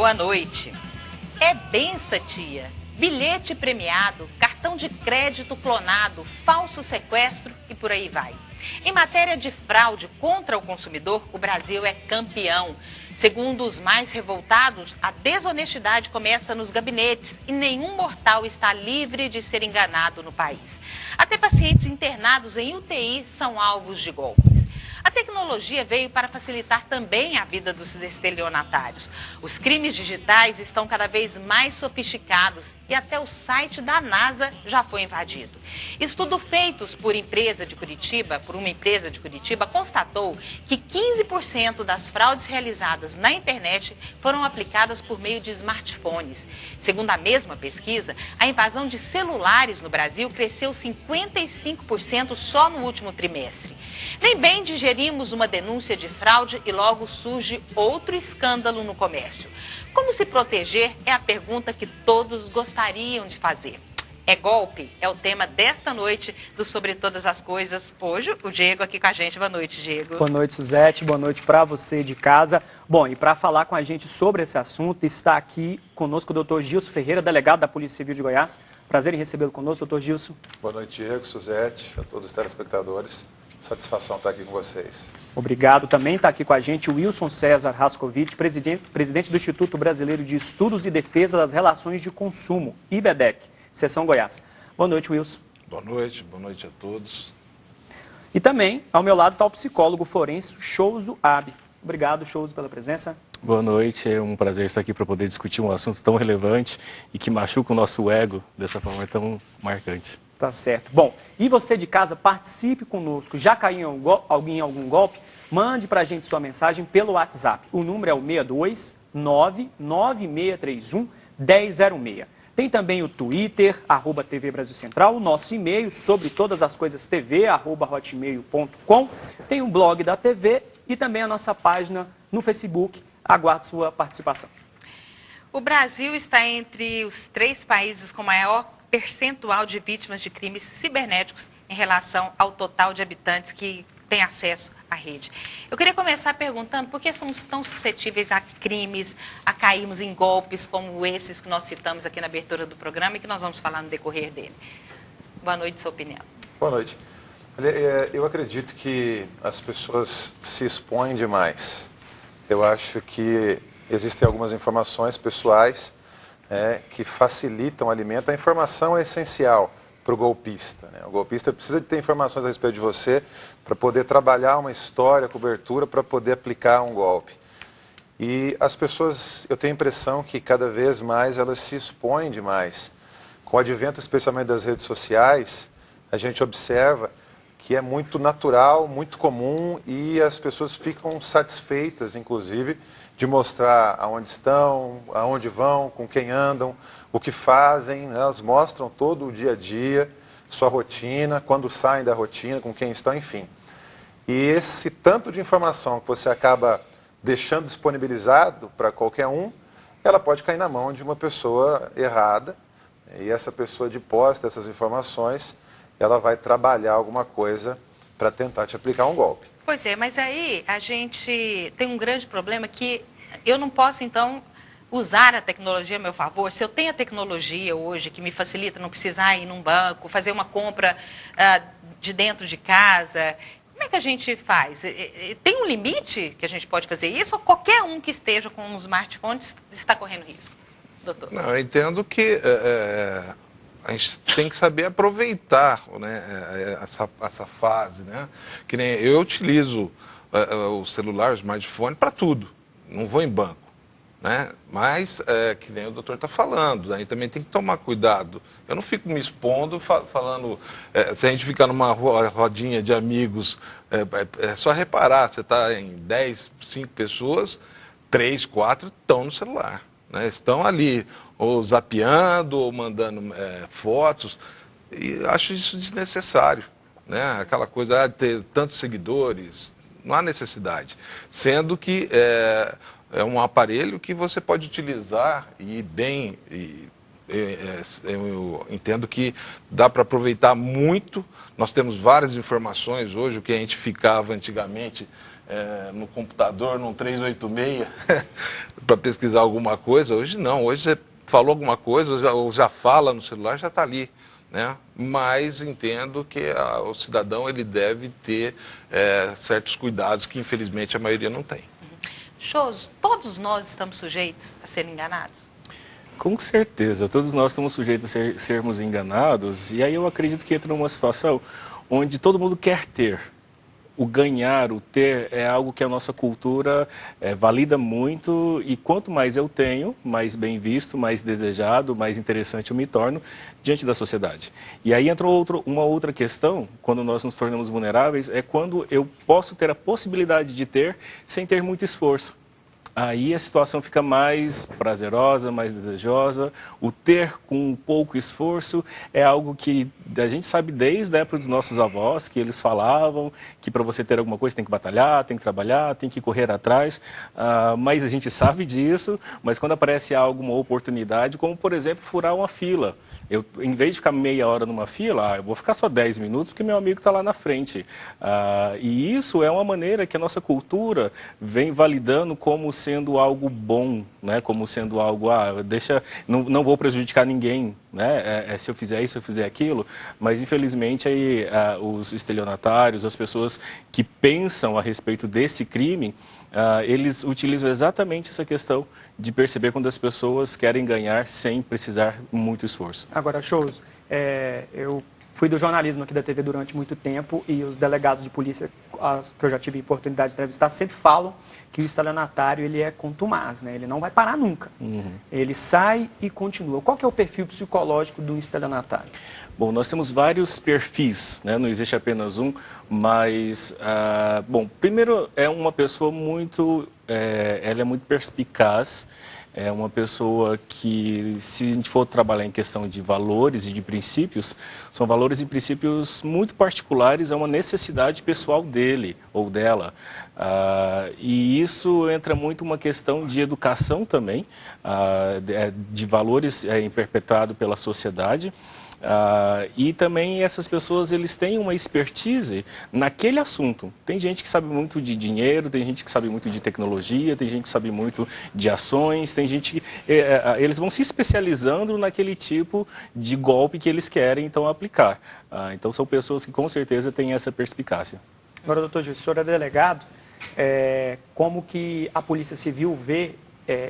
Boa noite. É benção, tia. Bilhete premiado, cartão de crédito clonado, falso sequestro e por aí vai. Em matéria de fraude contra o consumidor, o Brasil é campeão. Segundo os mais revoltados, a desonestidade começa nos gabinetes e nenhum mortal está livre de ser enganado no país. Até pacientes internados em UTI são alvos de golpes. A tecnologia veio para facilitar também a vida dos estelionatários. Os crimes digitais estão cada vez mais sofisticados e até o site da NASA já foi invadido. Estudo feito por uma empresa de Curitiba, constatou que 15% das fraudes realizadas na internet foram aplicadas por meio de smartphones. Segundo a mesma pesquisa, a invasão de celulares no Brasil cresceu 55% só no último trimestre. Nem bem digerimos uma denúncia de fraude e logo surge outro escândalo no comércio. Como se proteger é a pergunta que todos gostariam de fazer. É golpe? É o tema desta noite do Sobre Todas as Coisas. Hoje, o Diego aqui com a gente. Boa noite, Diego. Boa noite, Suzete. Boa noite para você de casa. Bom, e para falar com a gente sobre esse assunto, está aqui conosco o doutor Gilson Ferreira, delegado da Polícia Civil de Goiás. Prazer em recebê-lo conosco, doutor Gilson. Boa noite, Diego, Suzete, a todos os telespectadores. Satisfação estar aqui com vocês. Obrigado. Também está aqui com a gente o Wilson César Rascovitch, presidente do Instituto Brasileiro de Estudos e Defesa das Relações de Consumo, IBEDEC, Seção Goiás. Boa noite, Wilson. Boa noite a todos. E também, ao meu lado, está o psicólogo forense Chouso Abe. Obrigado, Chouso, pela presença. Boa noite, é um prazer estar aqui para poder discutir um assunto tão relevante e que machuca o nosso ego dessa forma tão marcante. Tá certo. Bom, e você de casa, participe conosco. Já caiu em algum golpe? Mande para a gente sua mensagem pelo WhatsApp. O número é o 62 99631 1006. Tem também o Twitter, @TV Brasil Central, o nosso e-mail, sobre todas as coisas TV, @hotmail.com. Tem um blog da TV e também a nossa página no Facebook. Aguardo sua participação. O Brasil está entre os 3 países com maior percentual de vítimas de crimes cibernéticos em relação ao total de habitantes que têm acesso à rede. Eu queria começar perguntando por que somos tão suscetíveis a crimes, a cairmos em golpes como esses que nós citamos aqui na abertura do programa e que nós vamos falar no decorrer dele. Boa noite, sua opinião. Boa noite. Eu acredito que as pessoas se expõem demais. Eu acho que existem algumas informações pessoais que facilitam, alimentam. A informação é essencial para o golpista, né? O golpista precisa de ter informações a respeito de você para poder trabalhar uma história, cobertura, para poder aplicar um golpe. E as pessoas, eu tenho a impressão que cada vez mais elas se expõem demais. Com o advento especialmente das redes sociais, a gente observa que é muito natural, muito comum e as pessoas ficam satisfeitas, inclusive, de mostrar aonde estão, aonde vão, com quem andam, o que fazem, né? Elas mostram todo o dia a dia, sua rotina, quando saem da rotina, com quem estão, enfim. E esse tanto de informação que você acaba deixando disponibilizado para qualquer um, ela pode cair na mão de uma pessoa errada, e essa pessoa de posse dessas informações, ela vai trabalhar alguma coisa para tentar te aplicar um golpe. Pois é, mas aí a gente tem um grande problema que eu não posso, então, usar a tecnologia a meu favor. Se eu tenho a tecnologia hoje que me facilita não precisar ir num banco, fazer uma compra de dentro de casa, como é que a gente faz? Tem um limite que a gente pode fazer isso ou qualquer um que esteja com um smartphone está correndo risco, doutor? Não, eu entendo que a gente tem que saber aproveitar, né, essa fase, né? Que nem eu utilizo o celular, o smartphone para tudo, não vou em banco, né? Mas, que nem o doutor está falando, aí também tem que tomar cuidado. Eu não fico me expondo falando, se a gente ficar numa rodinha de amigos, é só reparar, você está em 10, 5 pessoas, 3, 4 estão no celular, né? Estão ali, ou zapeando, ou mandando fotos, e acho isso desnecessário, né? Aquela coisa de ter tantos seguidores, não há necessidade, sendo que é um aparelho que você pode utilizar e bem, eu entendo que dá para aproveitar muito. Nós temos várias informações hoje, o que a gente ficava antigamente no computador, num 386, para pesquisar alguma coisa. Hoje não, hoje você falou alguma coisa, ou já fala no celular, já está ali. Né? Mas entendo que o cidadão ele deve ter certos cuidados que infelizmente a maioria não tem. Shows, todos nós estamos sujeitos a serem enganados? Com certeza, todos nós estamos sujeitos a sermos enganados, e aí eu acredito que entra numa situação onde todo mundo quer ter. O ganhar, o ter, é algo que a nossa cultura valida muito, e quanto mais eu tenho, mais bem visto, mais desejado, mais interessante eu me torno diante da sociedade. E aí entra uma outra questão, quando nós nos tornamos vulneráveis, é quando eu posso ter a possibilidade de ter sem ter muito esforço. Aí a situação fica mais prazerosa, mais desejosa. O ter com pouco esforço é algo que a gente sabe desde a época dos nossos avós, que eles falavam que para você ter alguma coisa tem que batalhar, tem que trabalhar, tem que correr atrás. Mas a gente sabe disso, mas quando aparece alguma oportunidade, como por exemplo furar uma fila. Em vez de ficar meia hora numa fila, eu vou ficar só 10 minutos porque meu amigo está lá na frente. E isso é uma maneira que a nossa cultura vem validando como sendo algo bom, né? Como sendo algo, não vou prejudicar ninguém, né? Se eu fizer isso, se eu fizer aquilo. Mas infelizmente aí, os estelionatários, as pessoas que pensam a respeito desse crime, eles utilizam exatamente essa questão de perceber quando as pessoas querem ganhar sem precisar muito esforço. Agora, Shows, eu fui do jornalismo aqui da TV durante muito tempo e os delegados de polícia que eu já tive a oportunidade de entrevistar sempre falam que o estelionatário ele é contumaz, né? Ele não vai parar nunca. Ele sai e continua. Qual que é o perfil psicológico do estelionatário? Bom, nós temos vários perfis, né? Não existe apenas um, mas, primeiro é uma pessoa ela é muito perspicaz, é uma pessoa que, se a gente for trabalhar em questão de valores e de princípios, são valores e princípios muito particulares a uma necessidade pessoal dele ou dela. E isso entra muito uma questão de educação também, de valores perpetuado pela sociedade. E também essas pessoas, eles têm uma expertise naquele assunto. Tem gente que sabe muito de dinheiro, tem gente que sabe muito de tecnologia, tem gente que sabe muito de ações, tem gente que... eles vão se especializando naquele tipo de golpe que eles querem, então, aplicar. Então, são pessoas que, com certeza, têm essa perspicácia. Agora, doutor Gil, o senhor é delegado, como que a Polícia Civil vê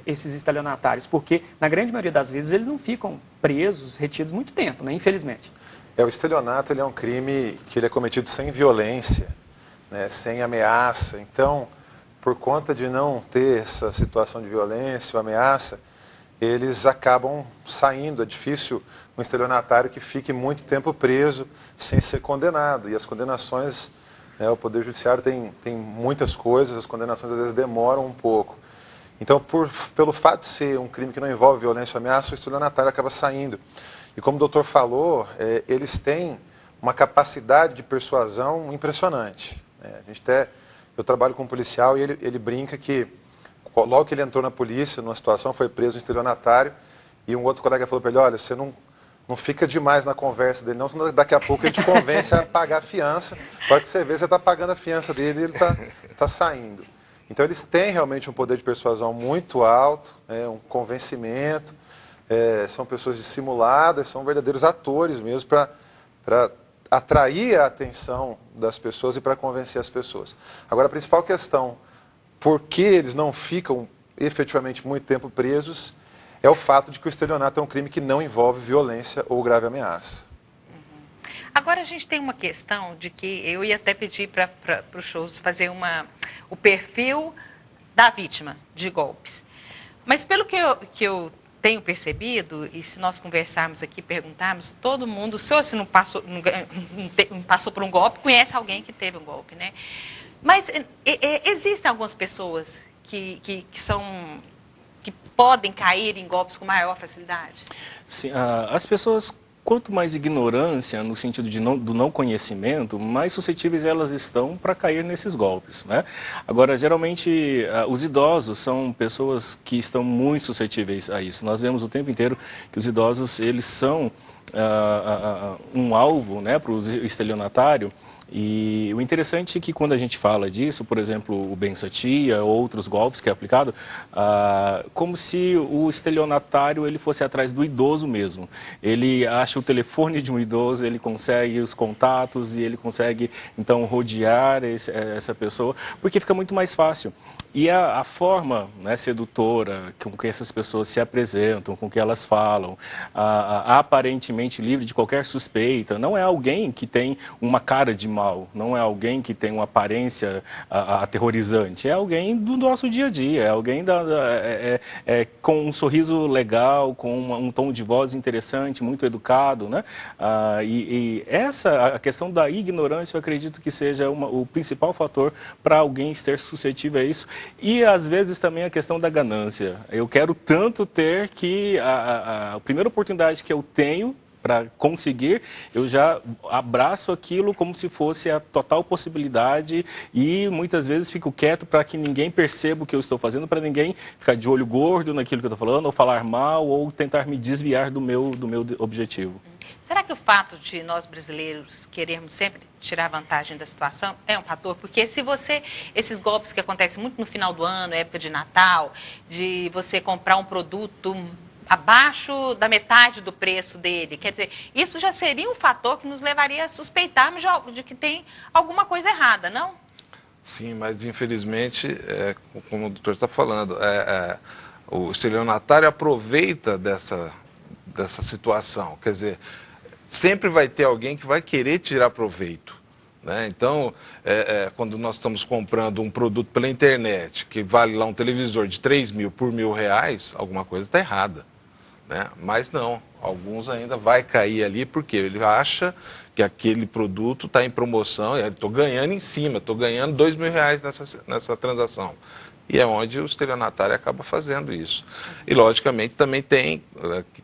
esses estelionatários? Porque, na grande maioria das vezes, eles não ficam presos, retidos muito tempo, né? Infelizmente. O estelionato ele é um crime que ele é cometido sem violência, né? Sem ameaça. Então, por conta de não ter essa situação de violência ou ameaça, eles acabam saindo. É difícil um estelionatário que fique muito tempo preso sem ser condenado. E as condenações, né, o Poder Judiciário tem muitas coisas, as condenações às vezes demoram um pouco. Então, pelo fato de ser um crime que não envolve violência ou ameaça, o estelionatário acaba saindo. E como o doutor falou, eles têm uma capacidade de persuasão impressionante. Eu trabalho com um policial e ele brinca que, logo que ele entrou na polícia, numa situação, foi preso um estelionatário, e um outro colega falou para ele, olha, você não fica demais na conversa dele, não, daqui a pouco ele te convence a pagar a fiança, pode você ver, você está pagando a fiança dele e ele está saindo. Então, eles têm realmente um poder de persuasão muito alto, um convencimento, são pessoas dissimuladas, são verdadeiros atores mesmo para atrair a atenção das pessoas e para convencer as pessoas. Agora, a principal questão, por que eles não ficam efetivamente muito tempo presos, é o fato de que o estelionato é um crime que não envolve violência ou grave ameaça. Agora a gente tem uma questão de que eu ia até pedir para o Shows fazer o perfil da vítima de golpes. Mas pelo que eu tenho percebido, e se nós conversarmos aqui, perguntarmos, todo mundo, se não passou por um golpe, conhece alguém que teve um golpe, né? Mas existem algumas pessoas que podem cair em golpes com maior facilidade? Sim, as pessoas, quanto mais ignorância, no sentido do não conhecimento, mais suscetíveis elas estão para cair nesses golpes, né? Agora, geralmente, os idosos são pessoas que estão muito suscetíveis a isso. Nós vemos o tempo inteiro que os idosos, eles são um alvo, né, para o estelionatário, E o interessante é que quando a gente fala disso, por exemplo, o Bensatia, outros golpes que é aplicado, como se o estelionatário ele fosse atrás do idoso mesmo. Ele acha o telefone de um idoso, ele consegue os contatos e ele consegue, então, rodear essa pessoa, porque fica muito mais fácil. E a forma, né, sedutora com que essas pessoas se apresentam, com que elas falam, aparentemente livre de qualquer suspeita, não é alguém que tem uma cara de mal, não é alguém que tem uma aparência aterrorizante, é alguém do nosso dia a dia, é alguém com um sorriso legal, com um tom de voz interessante, muito educado, né? A questão da ignorância, eu acredito que seja o principal fator para alguém ser suscetível a isso. E, às vezes, também a questão da ganância. Eu quero tanto ter que a primeira oportunidade que eu tenho para conseguir, eu já abraço aquilo como se fosse a total possibilidade e muitas vezes fico quieto para que ninguém perceba o que eu estou fazendo, para ninguém ficar de olho gordo naquilo que eu estou falando, ou falar mal, ou tentar me desviar do meu objetivo. Será que o fato de nós brasileiros querermos sempre tirar vantagem da situação é um fator? Porque se esses golpes que acontecem muito no final do ano, época de Natal, de você comprar um produto abaixo da metade do preço dele, quer dizer, isso já seria um fator que nos levaria a suspeitarmos de que tem alguma coisa errada, não? Sim, mas infelizmente, como o doutor está falando, o estelionatário aproveita dessa situação, quer dizer, sempre vai ter alguém que vai querer tirar proveito, né? Então, quando nós estamos comprando um produto pela internet, que vale lá um televisor de 3 mil por R$1.000, alguma coisa está errada, né? Mas não, alguns ainda vai cair ali porque ele acha que aquele produto está em promoção, e estou ganhando em cima, estou ganhando R$2.000 nessa transação. E é onde o estelionatário acaba fazendo isso. E, logicamente, também tem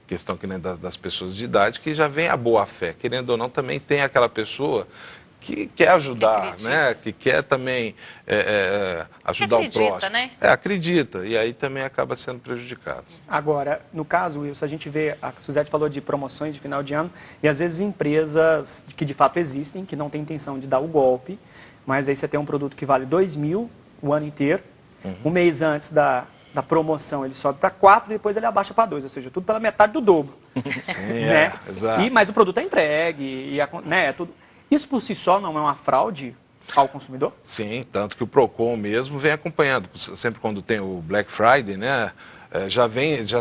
questão que nem das pessoas de idade, que já vem a boa fé. Querendo ou não, também tem aquela pessoa que quer ajudar, né? Que quer também ajudar o próximo. Né? Acredita, e aí também acaba sendo prejudicado. Agora, no caso, Wilson, a gente vê, a Suzete falou de promoções de final de ano, e às vezes empresas que de fato existem, que não têm intenção de dar o golpe, mas aí você tem um produto que vale R$2.000 o ano inteiro, um mês antes da promoção ele sobe para 4 e depois ele abaixa para 2, ou seja, tudo pela metade do dobro. Sim, né? Exato. Mas o produto é entregue, né, tudo. Isso por si só não é uma fraude ao consumidor? Sim, tanto que o Procon mesmo vem acompanhando, sempre quando tem o Black Friday, né, já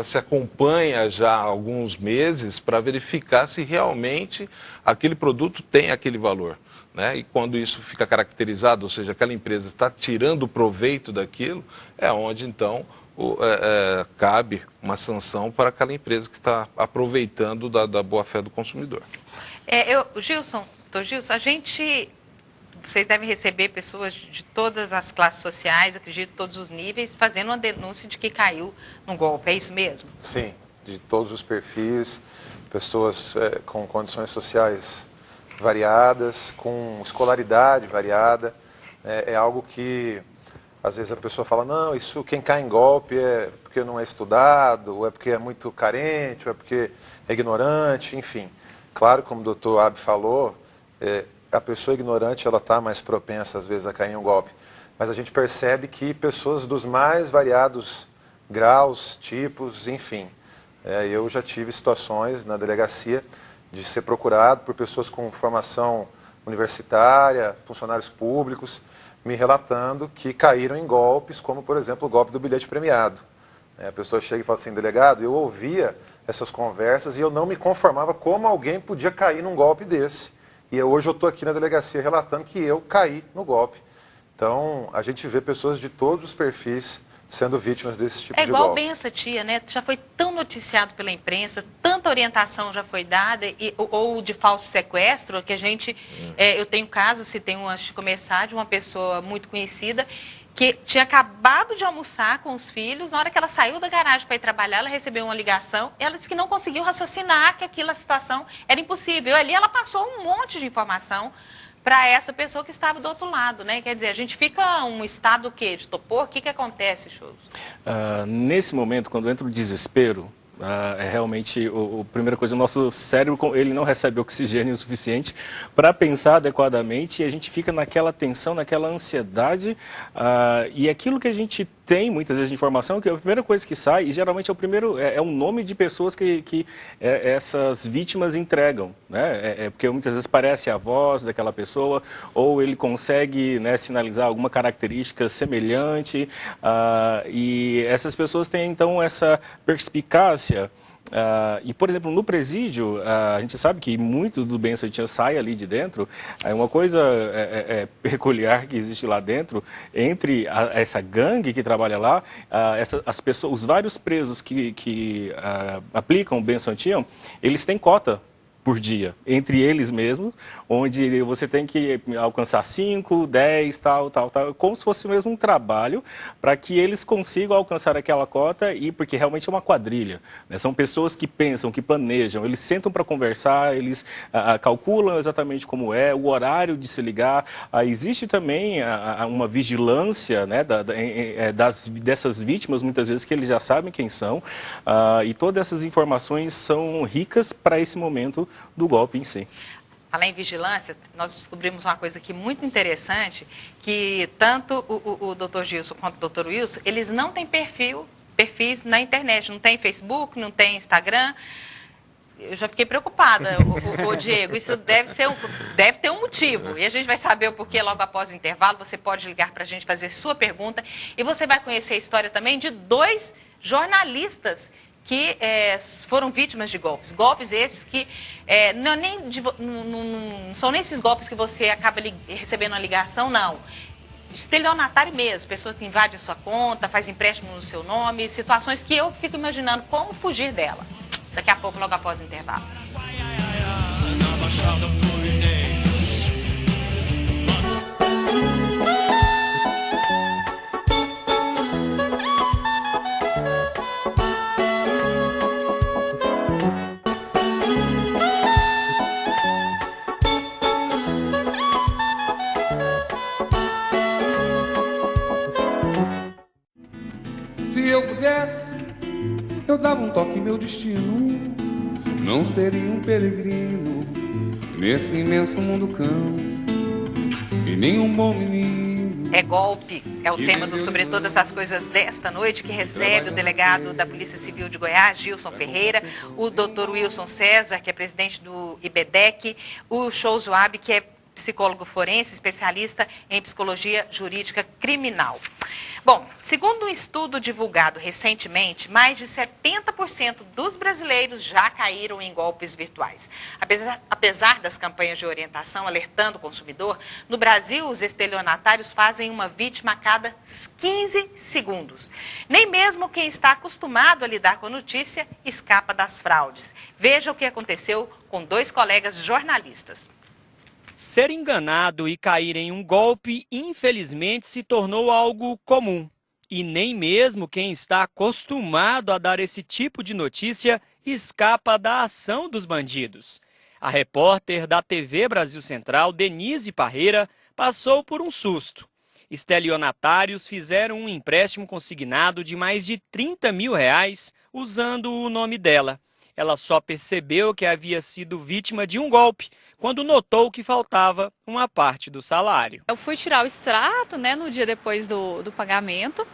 se acompanha já há alguns meses para verificar se realmente aquele produto tem aquele valor. Né? E quando isso fica caracterizado, ou seja, aquela empresa está tirando proveito daquilo, é onde então cabe uma sanção para aquela empresa que está aproveitando da boa-fé do consumidor. Gilson, vocês devem receber pessoas de todas as classes sociais, acredito, todos os níveis, fazendo uma denúncia de que caiu num golpe, é isso mesmo? Sim, de todos os perfis, pessoas com condições sociais variadas, com escolaridade variada. É algo que, às vezes, a pessoa fala, não, isso quem cai em golpe é porque não é estudado, ou é porque é muito carente, ou é porque é ignorante, enfim. Claro, como o doutor Ab falou, a pessoa ignorante ela está mais propensa, às vezes, a cair em um golpe. Mas a gente percebe que pessoas dos mais variados graus, tipos, enfim. Eu já tive situações na delegacia de ser procurado por pessoas com formação universitária, funcionários públicos, me relatando que caíram em golpes, como, por exemplo, o golpe do bilhete premiado. A pessoa chega e fala assim, delegado, eu ouvia essas conversas e eu não me conformava como alguém podia cair num golpe desse. E hoje eu estou aqui na delegacia relatando que eu caí no golpe. Então, a gente vê pessoas de todos os perfis sendo vítimas desse tipo de golpe. É igual bem essa tia, né? Já foi tão noticiado pela imprensa, tanta orientação já foi dada, ou de falso sequestro, que a gente... eu tenho casos, citei um antes de começar, de uma pessoa muito conhecida, que tinha acabado de almoçar com os filhos, na hora que ela saiu da garagem para ir trabalhar, ela recebeu uma ligação, ela disse que não conseguiu raciocinar que a situação era impossível. Ali ela passou um monte de informação para essa pessoa que estava do outro lado, né? Quer dizer, a gente fica um estado o quê? De topor? O que acontece, Choso? Nesse momento, quando entra o desespero, É realmente a primeira coisa, o nosso cérebro ele não recebe oxigênio o suficiente para pensar adequadamente e a gente fica naquela tensão, naquela ansiedade e aquilo que a gente tem muitas vezes de informação, que é a primeira coisa que sai, e geralmente é o nome de pessoas que essas vítimas entregam, né? Porque muitas vezes parece a voz daquela pessoa, ou ele consegue, né, sinalizar alguma característica semelhante, e essas pessoas têm então essa perspicácia. E, por exemplo, no presídio, a gente sabe que muito do bem-sucedido sai ali de dentro. Uma coisa peculiar que existe lá dentro, entre essa gangue que trabalha lá, as pessoas, os vários presos que aplicam o bem-sucedido, eles têm cota por dia, entre eles mesmos, onde você tem que alcançar 5, 10, tal, como se fosse mesmo um trabalho para que eles consigam alcançar aquela cota porque realmente é uma quadrilha, né? São pessoas que pensam, que planejam, eles sentam para conversar, eles calculam exatamente como é, o horário de se ligar, existe também uma vigilância, né, dessas vítimas, muitas vezes, que eles já sabem quem são, e todas essas informações são ricas para esse momento do golpe em si. Falar em vigilância, nós descobrimos uma coisa aqui muito interessante, que tanto o Dr. Gilson quanto o Dr. Wilson, eles não têm perfis na internet, não tem Facebook, não tem Instagram. Eu já fiquei preocupada, o Diego, isso deve ter um motivo, e a gente vai saber o porquê logo após o intervalo. Você pode ligar para a gente, fazer sua pergunta, e você vai conhecer a história também de 2 jornalistas que foram vítimas de golpes. Golpes esses que não são nem esses golpes que você acaba recebendo uma ligação, não. Estelionatário mesmo, pessoa que invade a sua conta, faz empréstimo no seu nome, situações que eu fico imaginando como fugir dela. Daqui a pouco, logo após o intervalo. Se eu pudesse, eu dava um toque em meu destino. Não seria um peregrino nesse imenso mundo cão, e nem um bom menino. É golpe, é o tema do Sobre Todas as Coisas desta noite, que recebe o delegado da Polícia Civil de Goiás, Gilson Ferreira, o Dr. Wilson César, que é presidente do IBEDEC, o Chouso Abe, que é psicólogo forense, especialista em psicologia jurídica criminal. Bom, segundo um estudo divulgado recentemente, mais de 70% dos brasileiros já caíram em golpes virtuais. Apesar das campanhas de orientação alertando o consumidor, no Brasil os estelionatários fazem uma vítima a cada 15 segundos. Nem mesmo quem está acostumado a lidar com a notícia escapa das fraudes. Veja o que aconteceu com 2 colegas jornalistas. Ser enganado e cair em um golpe, infelizmente, se tornou algo comum. E nem mesmo quem está acostumado a dar esse tipo de notícia escapa da ação dos bandidos. A repórter da TV Brasil Central, Denise Parreira, passou por um susto. Estelionatários fizeram um empréstimo consignado de mais de R$30 mil usando o nome dela. Ela só percebeu que havia sido vítima de um golpe quando notou que faltava uma parte do salário. Eu fui tirar o extrato, né, no dia depois do pagamento,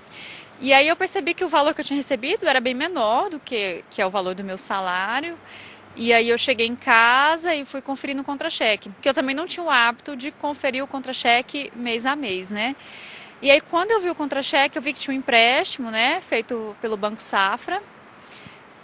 e aí eu percebi que o valor que eu tinha recebido era bem menor do que é o valor do meu salário. E aí eu cheguei em casa e fui conferir no contra-cheque, porque eu também não tinha o hábito de conferir o contra-cheque mês a mês, né? E aí quando eu vi o contra-cheque, eu vi que tinha um empréstimo, né, feito pelo Banco Safra.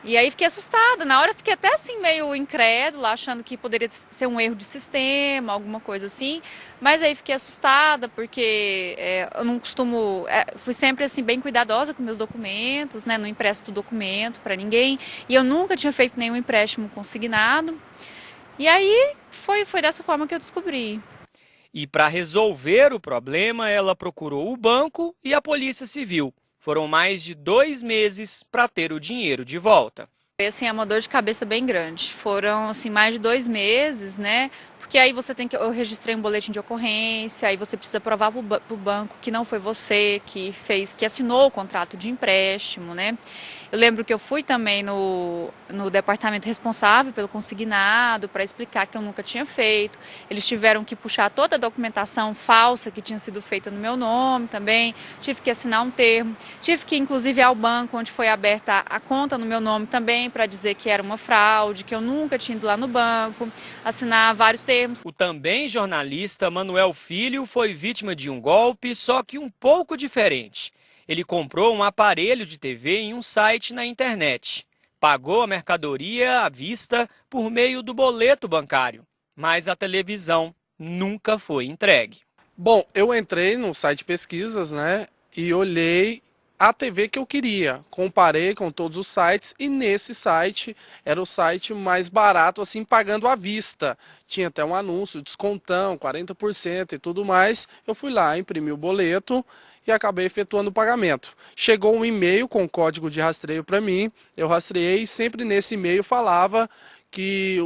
E aí fiquei assustada, na hora eu fiquei até assim meio incrédula, achando que poderia ser um erro de sistema, alguma coisa assim. Mas aí fiquei assustada porque eu não costumo, fui sempre assim bem cuidadosa com meus documentos, né? Não empresto documento para ninguém. E eu nunca tinha feito nenhum empréstimo consignado. E aí foi dessa forma que eu descobri. E para resolver o problema, ela procurou o banco e a Polícia Civil. Foram mais de 2 meses para ter o dinheiro de volta. Foi assim, uma dor de cabeça bem grande. Foram assim, mais de 2 meses, né? Porque aí eu registrei um boletim de ocorrência, aí você precisa provar para o banco que não foi você que assinou o contrato de empréstimo, né? Eu lembro que eu fui também no departamento responsável pelo consignado para explicar que eu nunca tinha feito. Eles tiveram que puxar toda a documentação falsa que tinha sido feita no meu nome também. Tive que assinar um termo. Tive que, inclusive, ir ao banco onde foi aberta a conta no meu nome também para dizer que era uma fraude, que eu nunca tinha ido lá no banco, assinar vários termos. O também jornalista Manuel Filho foi vítima de um golpe, só que um pouco diferente. Ele comprou um aparelho de TV em um site na internet. Pagou a mercadoria à vista por meio do boleto bancário, mas a televisão nunca foi entregue. Bom, eu entrei no site de pesquisas, né, e olhei a TV que eu queria. Comparei com todos os sites e nesse site era o site mais barato, assim, pagando à vista. Tinha até um anúncio, descontão, 40% e tudo mais. Eu fui lá, imprimi o boleto e acabei efetuando o pagamento. Chegou um e-mail com código de rastreio para mim, eu rastreei e sempre nesse e-mail falava que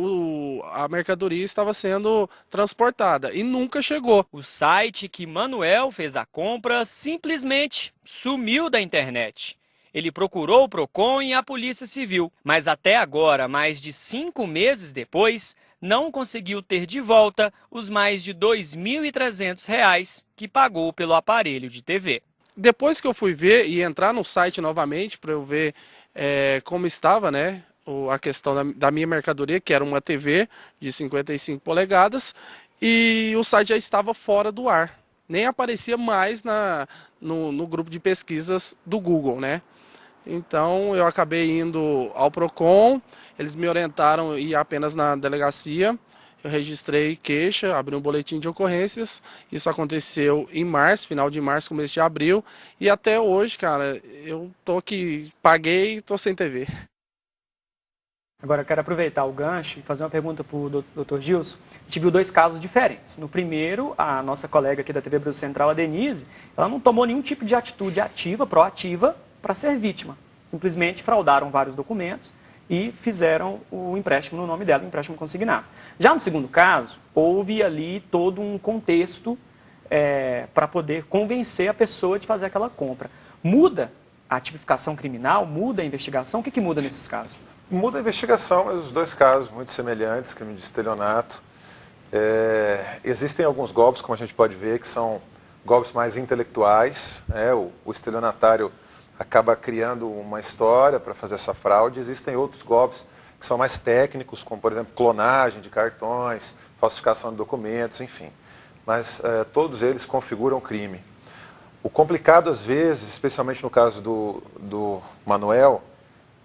a mercadoria estava sendo transportada e nunca chegou. O site que Manuel fez a compra simplesmente sumiu da internet. Ele procurou o Procon e a Polícia Civil, mas até agora, mais de 5 meses depois, não conseguiu ter de volta os mais de R$ 2.300 que pagou pelo aparelho de TV. Depois que eu fui ver e entrar no site novamente para eu ver como estava, né, a questão da minha mercadoria, que era uma TV de 55 polegadas, e o site já estava fora do ar. Nem aparecia mais no grupo de pesquisas do Google, né? Então eu acabei indo ao Procon, eles me orientaram a ir apenas na delegacia, eu registrei queixa, abri um boletim de ocorrências, isso aconteceu em março, final de março, começo de abril, e até hoje, cara, eu tô aqui, paguei e tô sem TV. Agora eu quero aproveitar o gancho e fazer uma pergunta para o Dr. Gilson. A gente viu 2 casos diferentes. No primeiro, a nossa colega aqui da TV Brasil Central, a Denise, ela não tomou nenhum tipo de atitude ativa, proativa, para ser vítima. Simplesmente fraudaram vários documentos e fizeram o empréstimo no nome dela, o empréstimo consignado. Já no segundo caso, houve ali todo um contexto para poder convencer a pessoa de fazer aquela compra. Muda a tipificação criminal? Muda a investigação? O que muda nesses casos? Muda a investigação, mas os 2 casos muito semelhantes, crime de estelionato. Existem alguns golpes, como a gente pode ver, que são golpes mais intelectuais. O estelionatário acaba criando uma história para fazer essa fraude. Existem outros golpes que são mais técnicos, como, por exemplo, clonagem de cartões, falsificação de documentos, enfim. Mas todos eles configuram crime. O complicado, às vezes, especialmente no caso do Manuel,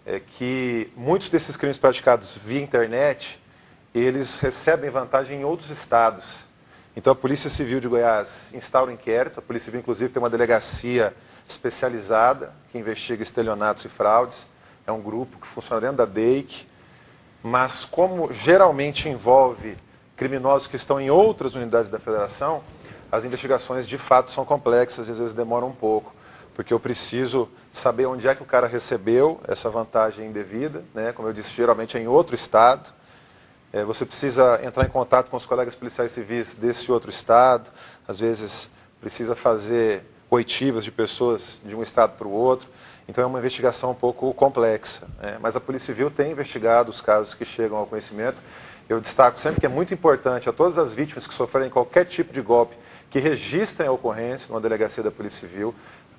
é que muitos desses crimes praticados via internet, eles recebem vantagem em outros estados. Então a Polícia Civil de Goiás instaura um inquérito, a Polícia Civil inclusive tem uma delegacia especializada que investiga estelionatos e fraudes, é um grupo que funciona dentro da DEIC, mas como geralmente envolve criminosos que estão em outras unidades da federação, as investigações de fato são complexas e às vezes demoram um pouco. Porque eu preciso saber onde é que o cara recebeu essa vantagem indevida, né? Como eu disse, geralmente é em outro estado. Você precisa entrar em contato com os colegas policiais civis desse outro estado, às vezes precisa fazer oitivas de pessoas de um estado para o outro, então é uma investigação um pouco complexa, né? Mas a Polícia Civil tem investigado os casos que chegam ao conhecimento. Eu destaco sempre que é muito importante a todas as vítimas que sofrerem qualquer tipo de golpe que registrem a ocorrência numa delegacia da Polícia Civil.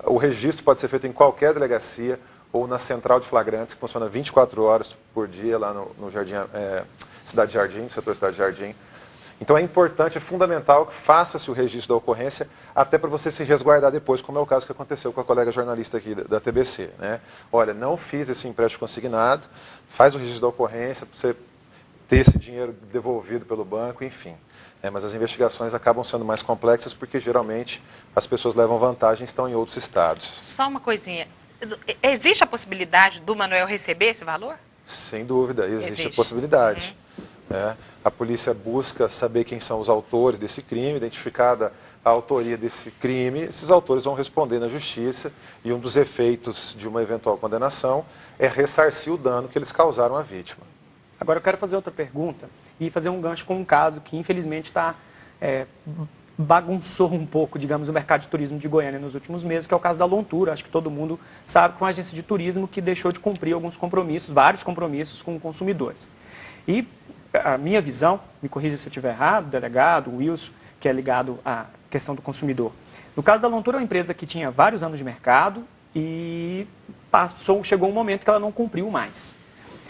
O registro pode ser feito em qualquer delegacia ou na central de flagrantes, que funciona 24 horas por dia lá no Jardim, Cidade Jardim, no setor Cidade Jardim. Então é importante, é fundamental que faça-se o registro da ocorrência, até para você se resguardar depois, como é o caso que aconteceu com a colega jornalista aqui da TBC, né? Olha, não fiz esse empréstimo consignado, faz o registro da ocorrência para você ter esse dinheiro devolvido pelo banco, enfim. Mas as investigações acabam sendo mais complexas porque geralmente as pessoas levam vantagem e estão em outros estados. Só uma coisinha, existe a possibilidade do Manuel receber esse valor? Sem dúvida, existe a possibilidade. A polícia busca saber quem são os autores desse crime, identificada a autoria desse crime, esses autores vão responder na justiça e um dos efeitos de uma eventual condenação é ressarcir o dano que eles causaram à vítima. Agora eu quero fazer outra pergunta e fazer um gancho com um caso que infelizmente está bagunçou um pouco, digamos, o mercado de turismo de Goiânia nos últimos meses, que é o caso da Lontura. Acho que todo mundo sabe que foi uma agência de turismo que deixou de cumprir alguns compromissos, vários compromissos com consumidores. E a minha visão, me corrija se eu estiver errado, o delegado, o Wilson, que é ligado à questão do consumidor. No caso da Lontura, é uma empresa que tinha vários anos de mercado e chegou um momento que ela não cumpriu mais.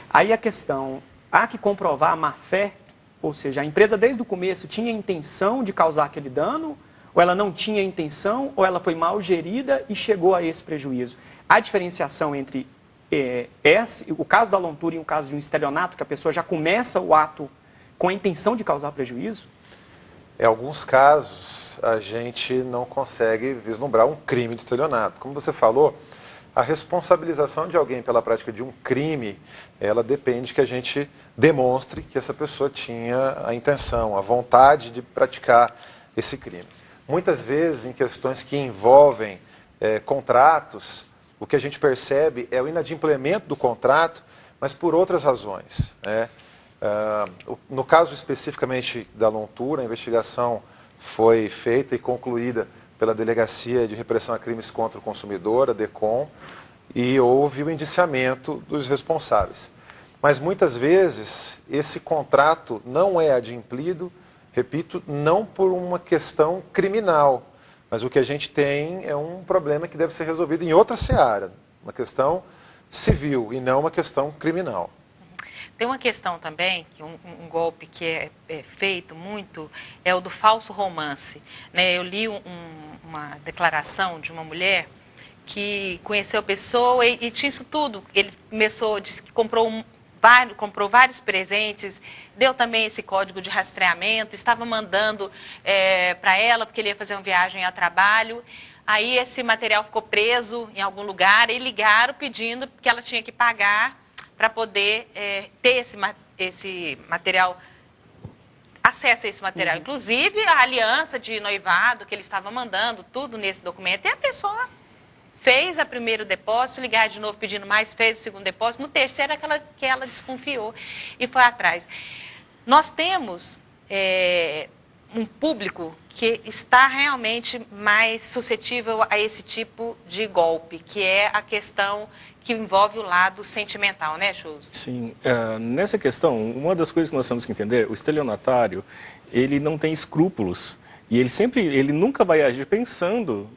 Aí a questão, há que comprovar a má-fé, ou seja, a empresa desde o começo tinha a intenção de causar aquele dano, ou ela não tinha intenção, ou ela foi mal gerida e chegou a esse prejuízo. Há diferenciação entre o caso da Lontura e o caso de um estelionato, que a pessoa já começa o ato com a intenção de causar prejuízo? Em alguns casos, a gente não consegue vislumbrar um crime de estelionato. Como você falou, a responsabilização de alguém pela prática de um crime, ela depende que a gente demonstre que essa pessoa tinha a intenção, a vontade de praticar esse crime. Muitas vezes, em questões que envolvem contratos, o que a gente percebe é o inadimplemento do contrato, mas por outras razões, né? No caso especificamente da Lontura, a investigação foi feita e concluída pela Delegacia de Repressão a Crimes contra o Consumidor, a DECOM, e houve o indiciamento dos responsáveis. Mas muitas vezes esse contrato não é adimplido, repito, não por uma questão criminal, mas o que a gente tem é um problema que deve ser resolvido em outra seara, uma questão civil e não uma questão criminal. Tem uma questão também, que um golpe que é feito muito, é o do falso romance, né? Eu li uma declaração de uma mulher que conheceu a pessoa e tinha isso tudo. Ele disse que comprou vários presentes, deu também esse código de rastreamento, estava mandando para ela, porque ele ia fazer uma viagem a trabalho. Aí esse material ficou preso em algum lugar e ligaram pedindo que ela tinha que pagar para poder ter esse material, acesso a esse material. Inclusive, a aliança de noivado que ele estava mandando, tudo nesse documento. E a pessoa fez o primeiro depósito, ligar de novo pedindo mais, fez o segundo depósito. No terceiro é que ela desconfiou e foi atrás. Nós temos um público que está realmente mais suscetível a esse tipo de golpe, que é a questão que envolve o lado sentimental, né, Chuso? Sim, nessa questão, uma das coisas que nós temos que entender, o estelionatário, ele não tem escrúpulos. E ele nunca vai agir pensando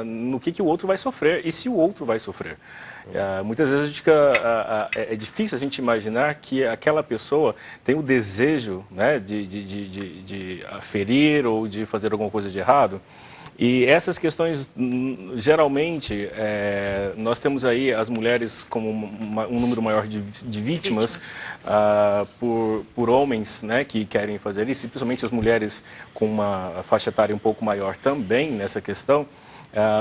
no que o outro vai sofrer e se o outro vai sofrer. Muitas vezes é difícil a gente imaginar que aquela pessoa tem o desejo, né, de ferir ou de fazer alguma coisa de errado. E essas questões, geralmente, nós temos aí as mulheres como um número maior de vítimas por homens, né, que querem fazer isso, e principalmente as mulheres com uma faixa etária um pouco maior também nessa questão,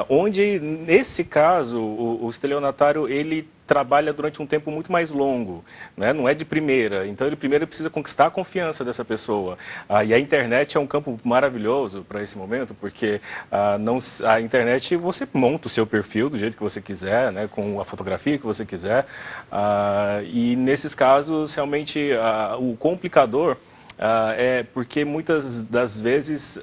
onde, nesse caso, o estelionatário, ele trabalha durante um tempo muito mais longo, né? Não é de primeira, então ele primeiro precisa conquistar a confiança dessa pessoa. E a internet é um campo maravilhoso para esse momento, porque a internet você monta o seu perfil do jeito que você quiser, né? Com a fotografia que você quiser, e nesses casos, realmente, o complicador é porque muitas das vezes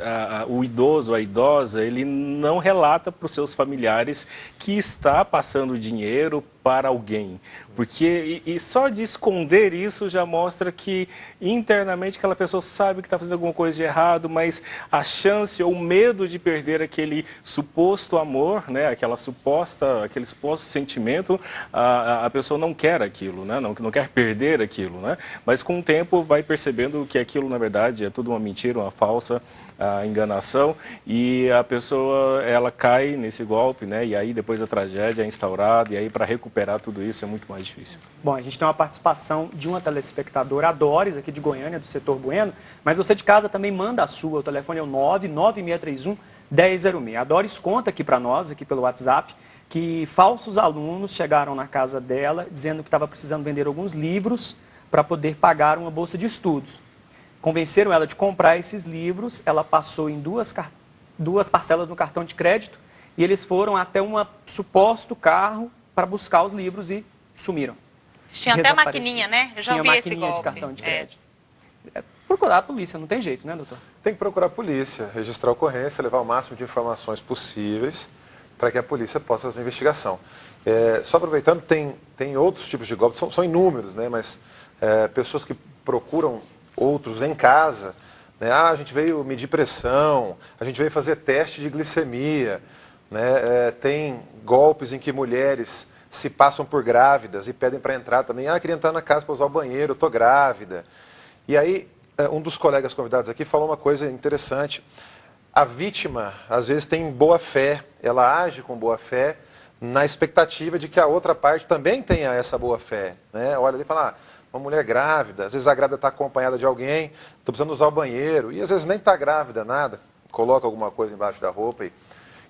o idoso, a idosa, ele não relata para os seus familiares que está passando dinheiro para alguém. Porque, e só de esconder isso já mostra que internamente aquela pessoa sabe que está fazendo alguma coisa de errado, mas a chance ou o medo de perder aquele suposto amor, né, aquele suposto sentimento, a pessoa não quer aquilo, né, não quer perder aquilo, né, mas com o tempo vai percebendo que aquilo na verdade é tudo uma mentira, uma falsa enganação, e a pessoa ela cai nesse golpe, né, e aí depois a tragédia é instaurada, e aí para recuperar tudo isso é muito mais difícil. Bom, a gente tem uma participação de uma telespectadora, a Doris, aqui de Goiânia, do setor Bueno, mas você de casa também manda a sua, o telefone é o 99631-1006. A Doris conta aqui para nós, aqui pelo WhatsApp, que falsos alunos chegaram na casa dela dizendo que estava precisando vender alguns livros para poder pagar uma bolsa de estudos. Convenceram ela de comprar esses livros, ela passou em duas parcelas no cartão de crédito e eles foram até um suposto carro para buscar os livros e sumiram. Tinha até maquininha, né? Eu já Tinha vi esse golpe. de cartão de crédito. procurar a polícia, não tem jeito, né, doutor? Tem que procurar a polícia, registrar a ocorrência, levar o máximo de informações possíveis para que a polícia possa fazer a investigação. Só aproveitando, tem outros tipos de golpes, são inúmeros, né? Mas pessoas que procuram outros em casa, né? A gente veio medir pressão, a gente veio fazer teste de glicemia, né? Tem golpes em que mulheres se passam por grávidas e pedem para entrar também. Queria entrar na casa para usar o banheiro, eu estou grávida. E aí, um dos colegas convidados aqui falou uma coisa interessante. A vítima, às vezes, tem boa fé, ela age com boa fé, na expectativa de que a outra parte também tenha essa boa fé, né? Olha ali e fala, uma mulher grávida, às vezes a grávida está acompanhada de alguém, estou precisando usar o banheiro, e às vezes nem está grávida, nada, coloca alguma coisa embaixo da roupa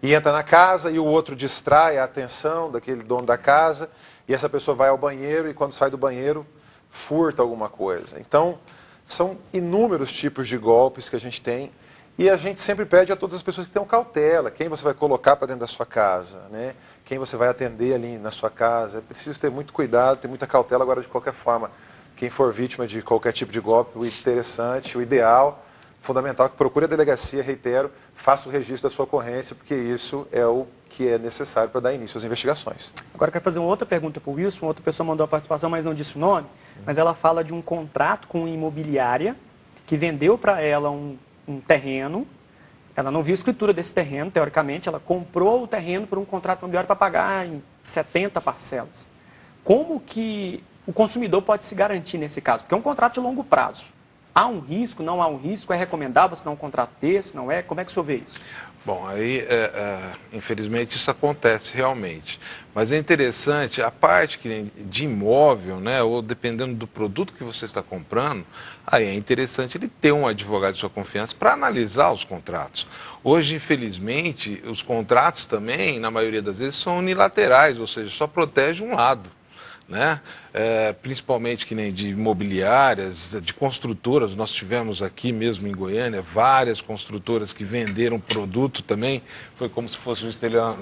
e entra na casa, e o outro distrai a atenção daquele dono da casa, e essa pessoa vai ao banheiro, e quando sai do banheiro, furta alguma coisa. Então, são inúmeros tipos de golpes que a gente tem, e a gente sempre pede a todas as pessoas que tenham cautela, quem você vai colocar para dentro da sua casa, né? Quem você vai atender ali na sua casa. É preciso ter muito cuidado, ter muita cautela. Agora, de qualquer forma, quem for vítima de qualquer tipo de golpe, o interessante, o ideal, fundamental, que procure a delegacia, reitero, faça o registro da sua ocorrência, porque isso é o que é necessário para dar início às investigações. Agora, eu quero fazer uma outra pergunta para o Wilson. Outra pessoa mandou a participação, mas não disse o nome. Mas ela fala de um contrato com uma imobiliária que vendeu para ela um terreno. Ela não viu a escritura desse terreno, teoricamente, ela comprou o terreno por um contrato imobiliário para pagar em 70 parcelas. Como que o consumidor pode se garantir nesse caso? Porque é um contrato de longo prazo. Há um risco, não há um risco? É recomendável assinar um contrato desse, não é? Como é que o senhor vê isso? Bom, aí, infelizmente, isso acontece realmente. Mas é interessante, a parte de imóvel, né, ou dependendo do produto que você está comprando, aí é interessante ele ter um advogado de sua confiança para analisar os contratos. Hoje, infelizmente, os contratos também, na maioria das vezes, são unilaterais, ou seja, só protege um lado, né? Principalmente que nem de imobiliárias, de construtoras. Nós tivemos aqui mesmo em Goiânia várias construtoras que venderam produto também, foi como se fosse um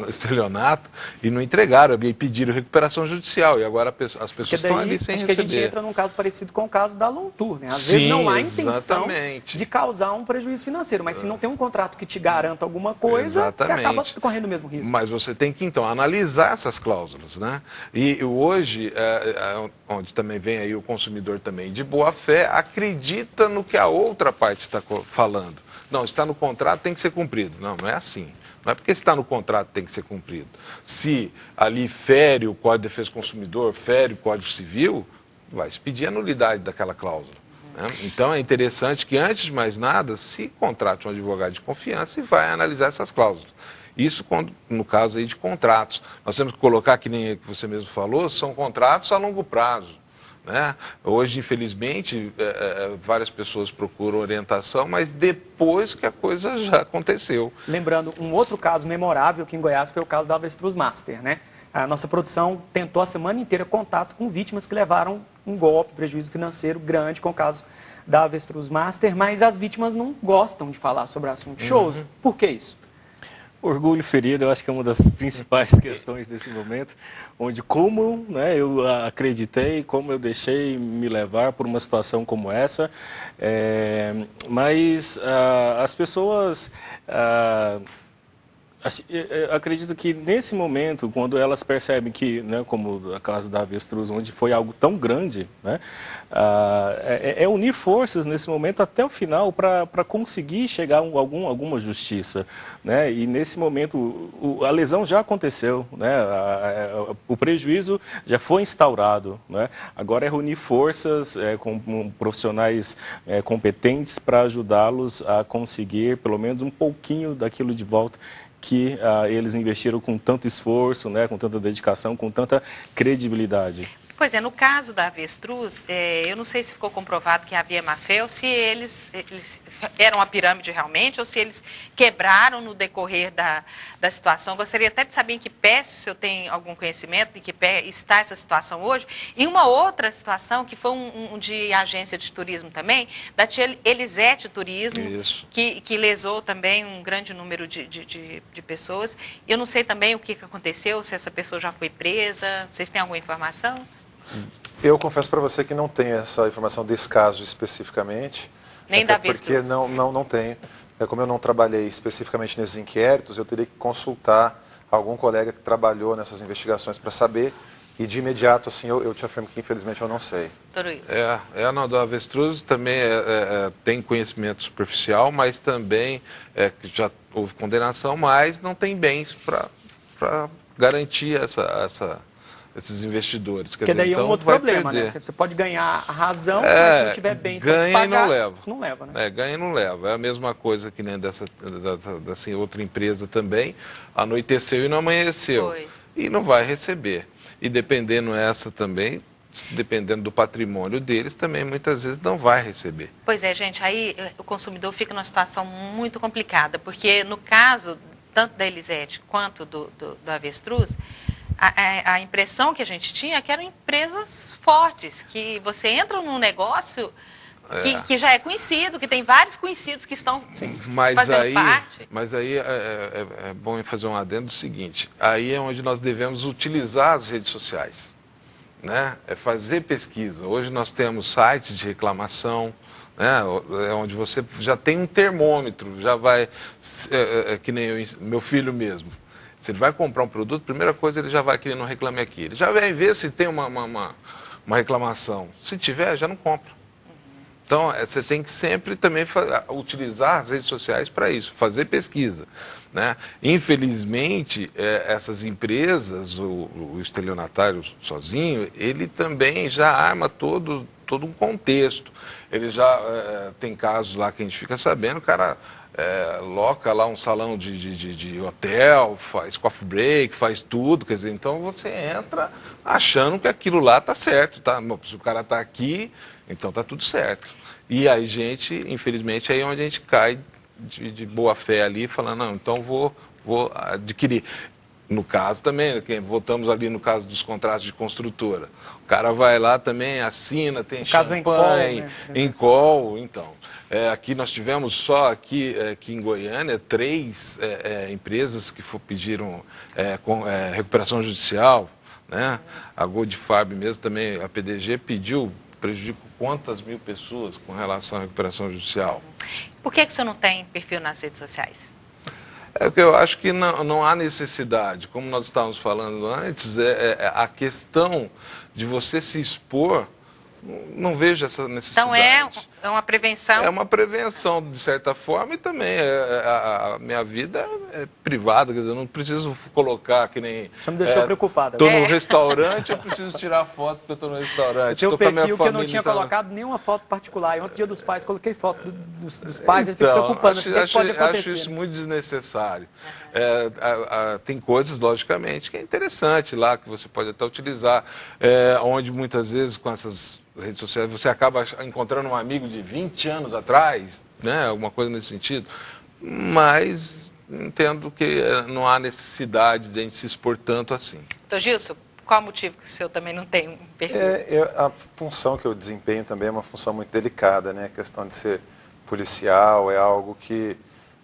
estelionato, e não entregaram, e pediram recuperação judicial, e agora as pessoas estão ali sem receber. Que a gente entra num caso parecido com o caso da Lontur, né? Às vezes não há intenção de causar um prejuízo financeiro, mas se não tem um contrato que te garanta alguma coisa, você acaba correndo o mesmo risco. Mas você tem que, então, analisar essas cláusulas, né? E hoje, onde também vem aí o consumidor também de boa fé, acredita no que a outra parte está falando. Não, está no contrato, tem que ser cumprido. Não, não é assim. Não é porque está no contrato tem que ser cumprido. Se ali fere o Código de Defesa do Consumidor, fere o Código Civil, vai se pedir a nulidade daquela cláusula, né? Então é interessante que, antes de mais nada, se contrate um advogado de confiança e vai analisar essas cláusulas. Isso no caso aí de contratos. Nós temos que colocar, que nem que você mesmo falou, são contratos a longo prazo, né? Hoje, infelizmente, várias pessoas procuram orientação, mas depois que a coisa já aconteceu. Lembrando, um outro caso memorável aqui em Goiás foi o caso da Avestruz Master, né? A nossa produção tentou a semana inteira contato com vítimas que levaram um golpe, prejuízo financeiro grande com o caso da Avestruz Master, mas as vítimas não gostam de falar sobre o assunto. Shows, por que isso? Orgulho ferido, eu acho que é uma das principais questões desse momento, onde como, né, eu acreditei, como eu deixei me levar por uma situação como essa, mas as pessoas... acredito que nesse momento, quando elas percebem que, né, como a caso da Avestruz, onde foi algo tão grande, né, unir forças nesse momento até o final para conseguir chegar a alguma justiça, né? E nesse momento a lesão já aconteceu, né? O prejuízo já foi instaurado, né? Agora é unir forças com profissionais competentes para ajudá-los a conseguir pelo menos um pouquinho daquilo de volta que eles investiram com tanto esforço, né, com tanta dedicação, com tanta credibilidade. Pois é, no caso da Avestruz, eu não sei se ficou comprovado que havia má-fé ou se eles eram uma pirâmide realmente, ou se eles quebraram no decorrer da situação. Gostaria até de saber em que pé, se eu tenho algum conhecimento, em que pé está essa situação hoje. E uma outra situação, que foi um de agência de turismo também, da tia Elisete Turismo, que lesou também um grande número de pessoas. Eu não sei também o que aconteceu, se essa pessoa já foi presa. Vocês têm alguma informação? Eu confesso para você que não tenho essa informação desse caso especificamente, Nem Até da avestruz. porque não tenho. Como eu não trabalhei especificamente nesses inquéritos, eu teria que consultar algum colega que trabalhou nessas investigações para saber. E de imediato, assim, eu te afirmo que infelizmente eu não sei. Não, do avestruz também tem conhecimento superficial, mas também que já houve condenação, mas não tem bens para garantir esses investidores. Porque daí então, é um outro problema, né? Você pode ganhar a razão, mas se não tiver bens para ganha pagar, e não leva. Não leva, né? Ganha e não leva. É a mesma coisa que nem dessa outra empresa também. Anoiteceu e não amanheceu. Foi. E não vai receber. E dependendo dependendo do patrimônio deles, também muitas vezes não vai receber. Pois é, gente, aí o consumidor fica numa situação muito complicada, porque no caso, tanto da Elisete quanto do avestruz, a impressão que a gente tinha é que eram empresas fortes, que você entra num negócio que já é conhecido, que tem vários conhecidos que estão fazendo parte. Mas aí é bom fazer um adendo do seguinte, aí é onde nós devemos utilizar as redes sociais, né? É fazer pesquisa. Hoje nós temos sites de reclamação, né? Onde você já tem um termômetro, já vai, que nem meu filho mesmo. Se ele vai comprar um produto, primeira coisa ele já vai querendo Reclame Aqui. Ele já vai ver se tem uma reclamação. Se tiver, já não compra. Então, você tem que sempre também utilizar as redes sociais para isso, fazer pesquisa, né? Infelizmente, essas empresas, o estelionatário sozinho, ele também já arma todo um contexto. Ele já tem casos lá que a gente fica sabendo, o cara loca lá um salão de hotel, faz coffee break, faz tudo, quer dizer, então você entra achando que aquilo lá está certo, tá? Se o cara está aqui, então está tudo certo. E aí, infelizmente, aí é onde a gente cai de boa fé ali, falando, não, então vou adquirir. No caso também, voltamos ali no caso dos contratos de construtora. O cara vai lá também, assina, tem champanhe, em call, então. Aqui nós tivemos só aqui em Goiânia 3 empresas que pediram recuperação judicial, né? A Goldfarb mesmo também, a PDG pediu prejudico quantas mil pessoas com relação à recuperação judicial. Por que o senhor não tem perfil nas redes sociais? Porque eu acho que não há necessidade. Como nós estávamos falando antes, a questão de você se expor, não vejo essa necessidade. Então é uma prevenção? É uma prevenção, de certa forma, e também a minha vida é privada, quer dizer, eu não preciso colocar que nem... Você me deixou preocupada. Estou no restaurante, eu preciso tirar foto porque eu estou no restaurante. Eu tenho perfil que eu não tinha colocado nenhuma foto particular. E ontem, dia dos pais, coloquei foto dos pais, então, ele fica preocupando. Acho isso muito desnecessário. Tem coisas, logicamente, que é interessante lá, que você pode até utilizar, onde muitas vezes com essas redes sociais você acaba encontrando um amigo de 20 anos atrás, né? Alguma coisa nesse sentido, mas entendo que não há necessidade de a gente se expor tanto assim. Então, Gilson, qual o motivo que o senhor também não tem um perfil? A função que eu desempenho também é uma função muito delicada, né? A questão de ser policial é algo que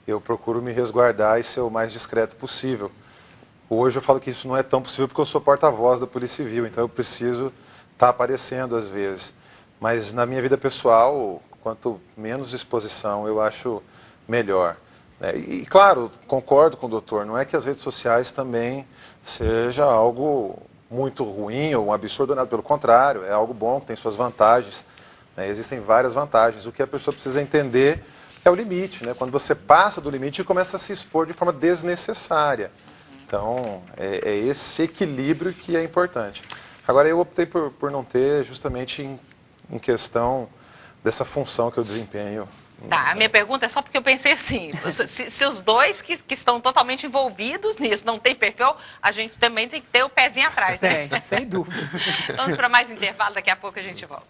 eu procuro me resguardar e ser o mais discreto possível. Hoje eu falo que isso não é tão possível porque eu sou porta-voz da Polícia Civil, então eu preciso estar aparecendo às vezes. Mas na minha vida pessoal, quanto menos exposição, eu acho melhor. E claro, concordo com o doutor, não é que as redes sociais também seja algo muito ruim ou um absurdo, nada, pelo contrário, é algo bom, tem suas vantagens, né? Existem várias vantagens. O que a pessoa precisa entender é o limite, né? Quando você passa do limite e começa a se expor de forma desnecessária. Então, é esse equilíbrio que é importante. Agora, eu optei por não ter justamente em questão dessa função que eu desempenho. Tá, a minha pergunta é só porque eu pensei assim, se os dois que estão totalmente envolvidos nisso não tem perfil, a gente também tem que ter o pezinho atrás, né? Tem, sem dúvida. Vamos para mais um intervalo, daqui a pouco a gente volta.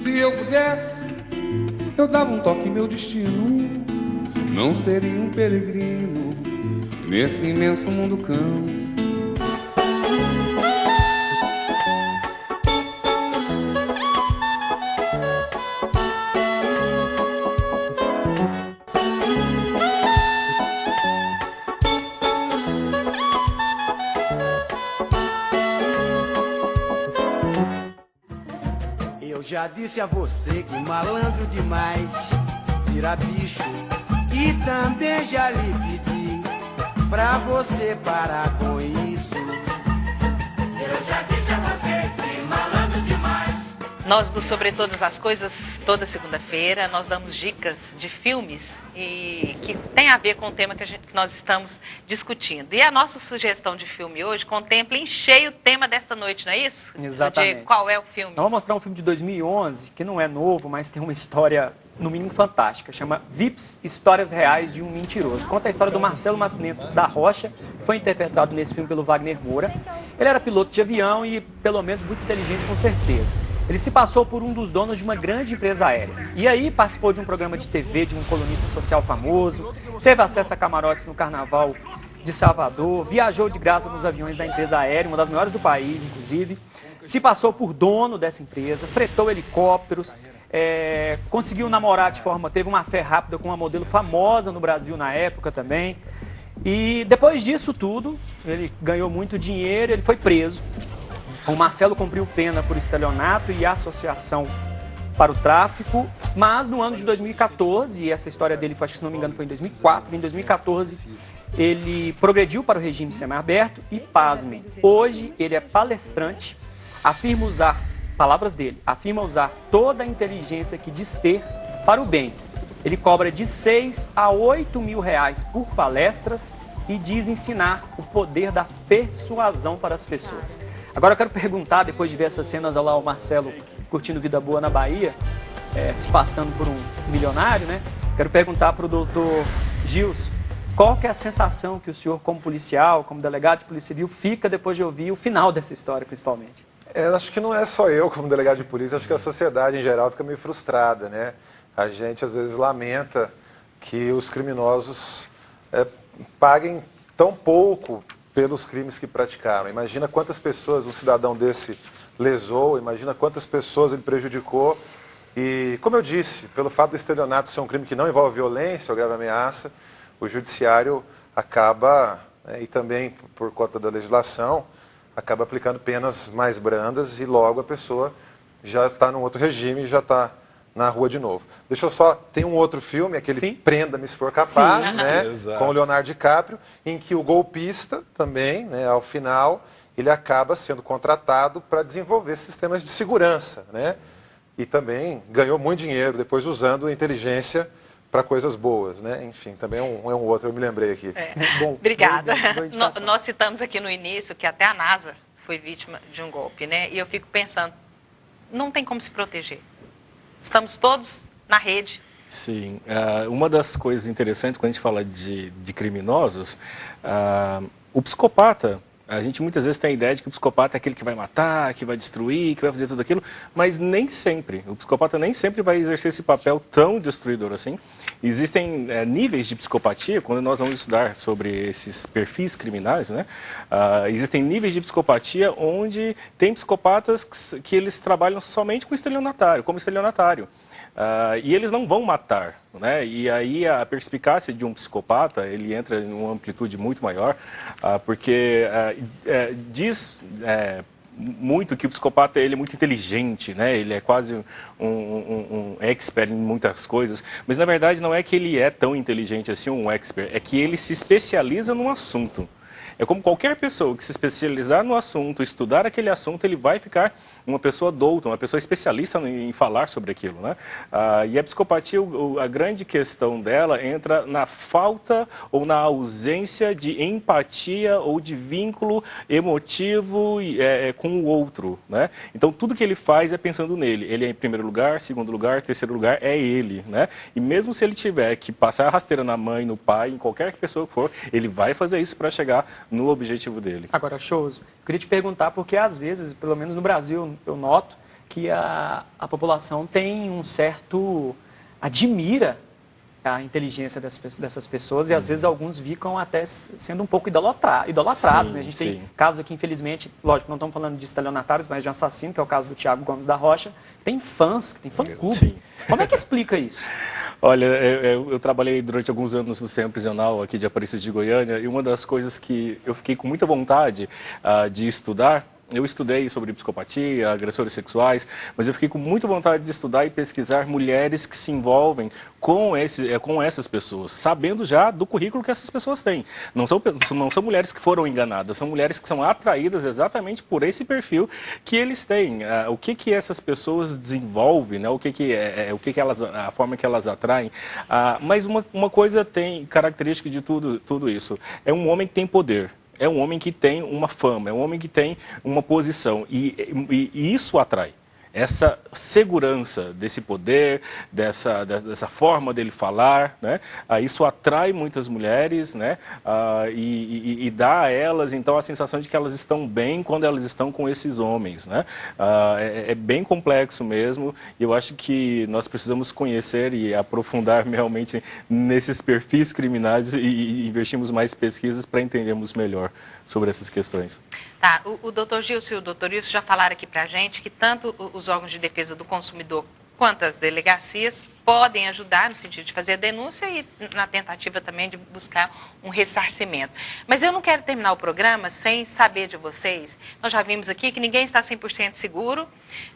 Se eu pudesse, eu dava um toque em meu destino. Não seria um peregrino nesse imenso mundo cão. eu já disse a você que malandro demais vira bicho. E também já lhe pedi pra você parar com isso. Eu já disse a você que malandro demais. Nós do Sobre Todas as Coisas, toda segunda-feira, nós damos dicas de filmes e que tem a ver com o tema que nós estamos discutindo. E a nossa sugestão de filme hoje contempla em cheio o tema desta noite, não é isso? Exatamente. Diego, qual é o filme? Eu vou mostrar um filme de 2011, que não é novo, mas tem uma história, no mínimo, fantástica. Chama Vips, Histórias Reais de um Mentiroso. Conta a história do Marcelo Nascimento da Rocha, que foi interpretado nesse filme pelo Wagner Moura. Ele era piloto de avião e, pelo menos, muito inteligente, com certeza. Ele se passou por um dos donos de uma grande empresa aérea. E aí participou de um programa de TV de um colunista social famoso, teve acesso a camarotes no Carnaval de Salvador, viajou de graça nos aviões da empresa aérea, uma das maiores do país, inclusive. Se passou por dono dessa empresa, fretou helicópteros, conseguiu namorar de forma... Teve uma fé rápida com uma modelo famosa no Brasil na época também. E depois disso tudo, ele ganhou muito dinheiro, ele foi preso. O Marcelo cumpriu pena por estelionato e associação para o tráfico, mas no ano de 2014, e essa história dele, acho que se não me engano foi em 2004, em 2014 ele progrediu para o regime semiaberto e, pasmem, hoje ele é palestrante, afirma usar, palavras dele, afirma usar toda a inteligência que diz ter para o bem. Ele cobra de 6 a 8 mil reais por palestras e diz ensinar o poder da persuasão para as pessoas. Agora eu quero perguntar, depois de ver essas cenas, olha lá o Marcelo curtindo vida boa na Bahia, se passando por um milionário, né? Quero perguntar para o doutor Gilson, qual que é a sensação que o senhor, como policial, como delegado de Polícia Civil, fica depois de ouvir o final dessa história, principalmente? Acho que não é só eu, como delegado de polícia, acho que a sociedade em geral fica meio frustrada, né? A gente às vezes lamenta que os criminosos paguem tão pouco pelos crimes que praticaram. Imagina quantas pessoas um cidadão desse lesou, imagina quantas pessoas ele prejudicou. E, como eu disse, pelo fato do estelionato ser um crime que não envolve violência ou grave ameaça, o judiciário acaba, e também por conta da legislação, acaba aplicando penas mais brandas e logo a pessoa já está num outro regime e já está na rua de novo. Deixa eu só... Tem um outro filme, aquele Prenda-me se for capaz, né? Com o Leonardo DiCaprio, em que o golpista também, né, ao final, ele acaba sendo contratado para desenvolver sistemas de segurança, né? E também ganhou muito dinheiro depois usando a inteligência para coisas boas, né? Enfim, também é um outro, eu me lembrei aqui. Bom, obrigada. Nós citamos aqui no início que até a NASA foi vítima de um golpe, né? E eu fico pensando, não tem como se proteger. Estamos todos na rede. Sim. Uma das coisas interessantes quando a gente fala de criminosos, o psicopata, a gente muitas vezes tem a ideia de que o psicopata é aquele que vai matar, que vai destruir, que vai fazer tudo aquilo, mas nem sempre. O psicopata nem sempre vai exercer esse papel tão destruidor assim. Existem níveis de psicopatia, quando nós vamos estudar sobre esses perfis criminais, né? Existem níveis de psicopatia onde tem psicopatas que eles trabalham somente com estelionatário, como estelionatário. E eles não vão matar, né? E aí a perspicácia de um psicopata, ele entra em uma amplitude muito maior, porque diz muito que o psicopata ele é muito inteligente, né? Ele é quase um expert em muitas coisas, mas na verdade não é que ele é tão inteligente assim, um expert, é que ele se especializa num assunto. É como qualquer pessoa que se especializar no assunto, estudar aquele assunto, ele vai ficar uma pessoa douta, uma pessoa especialista em falar sobre aquilo, né? E a psicopatia, a grande questão dela entra na falta ou na ausência de empatia ou de vínculo emotivo com o outro, né? Então, tudo que ele faz é pensando nele. Ele é em primeiro lugar, segundo lugar, terceiro lugar, é ele, né? E mesmo se ele tiver que passar a rasteira na mãe, no pai, em qualquer pessoa que for, ele vai fazer isso para chegar no objetivo dele. Agora, Choso, eu queria te perguntar, porque às vezes, pelo menos no Brasil, eu noto que a população tem um certo... admira a inteligência dessas pessoas e às vezes alguns ficam até sendo um pouco idolatrados. Né? A gente tem casos aqui, infelizmente, lógico, não estamos falando de estelionatários, mas de assassino, que é o caso do Thiago Gomes da Rocha, tem fãs, que tem fã-clube. Como é que explica isso? Olha, eu trabalhei durante alguns anos no sistema prisional aqui de Aparecida de Goiânia e uma das coisas que eu fiquei com muita vontade de estudar eu estudei sobre psicopatia, agressores sexuais, mas eu fiquei com muita vontade de estudar e pesquisar mulheres que se envolvem com essas pessoas, sabendo já do currículo que essas pessoas têm. Não são mulheres que foram enganadas, são mulheres que são atraídas exatamente por esse perfil que eles têm. O que essas pessoas desenvolvem, né? A forma que elas atraem. Mas uma coisa tem característica de tudo isso. É um homem que tem poder. É um homem que tem uma fama, é um homem que tem uma posição. E isso atrai. Essa segurança desse poder, dessa forma dele falar, né? Isso atrai muitas mulheres, né? E dá a elas, então, a sensação de que elas estão bem quando elas estão com esses homens, né? É bem complexo mesmo, e eu acho que nós precisamos conhecer e aprofundar realmente nesses perfis criminais e investirmos mais pesquisas para entendermos melhor sobre essas questões. Tá, o doutor Gilson e o doutor Wilson já falaram aqui para a gente que tanto os órgãos de defesa do consumidor quanto as delegacias podem ajudar no sentido de fazer a denúncia e na tentativa também de buscar um ressarcimento. Mas eu não quero terminar o programa sem saber de vocês. Nós já vimos aqui que ninguém está 100% seguro,